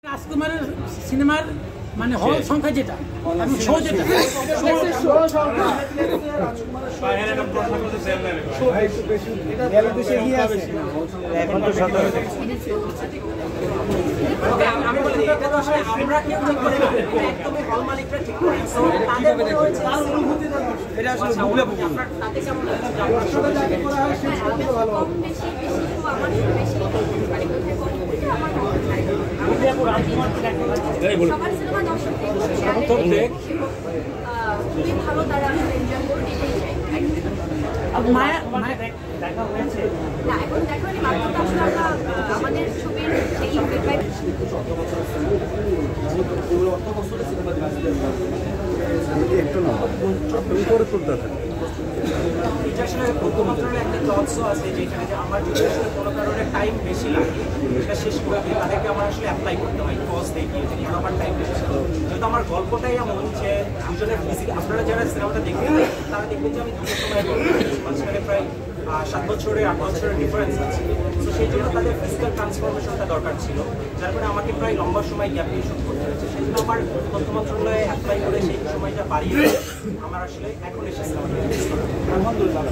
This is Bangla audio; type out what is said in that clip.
রাজকুমারের সিনেমার মানে হল সংখ্যা যেটা এবং শো যেটা এখন তো 17 আমি বলি এটা তো আসলে আমরা কেউ ঠিক করে না, একদমই হল মালিকরা ঠিক করে। সো তাদের মনে হয়েছে এটা আসলে বুবলে আপনার তাতে কেমন লাগছে যে আপনার সাথে জায়গা করা হয় সেই সবগুলো ভালো হবে। সবার সিনেমা দর্শকদের খুবই ভালো, তারা এনজয় করবে। মায়া দেখা হয়েছে না, এখন দেখো মাত্র তো আসলে আমরা আমাদের ছবির এই ফিডব্যাক একটু না উপরে তুলতে থাকে। এটা আসলে প্রথমমাত্রের একটা ক্লজও আছে যেখানে যে আমার যদি আসলে কোনো কারণে টাইম বেশি লাগে সেটা শেষ করে দিয়ে তাদেরকে আমার আসলে অ্যাপ্লাই করতে হয় ক্লজ দেখিয়ে যে কেন আমার টাইম বেশি ছিল। যেহেতু আমার গল্পটাই এমন যে দুজনের ফিজিক, আপনারা যারা সিনেমাটা দেখবেন তারা দেখবেন যে আমি দুটোর সময় মাঝখানে প্রায় 7 বছরের 8 বছরের ডিফারেন্স আছে। তো সেই জন্য তাদের ফিজিক্যাল ট্রান্সফরমেশনটা দরকার ছিল, যার ফলে আমাকে প্রায় লম্বা সময় গ্যাপ দিয়ে শুট করতে হয়েছে। সেই জন্য আমার তথ্য মন্ত্রণালয়ে অ্যাপ্লাই করে সেই সময়টা বাড়িয়ে আমার আসলে এখন এসে সিনেমাটা আলহামদুলিল্লাহ।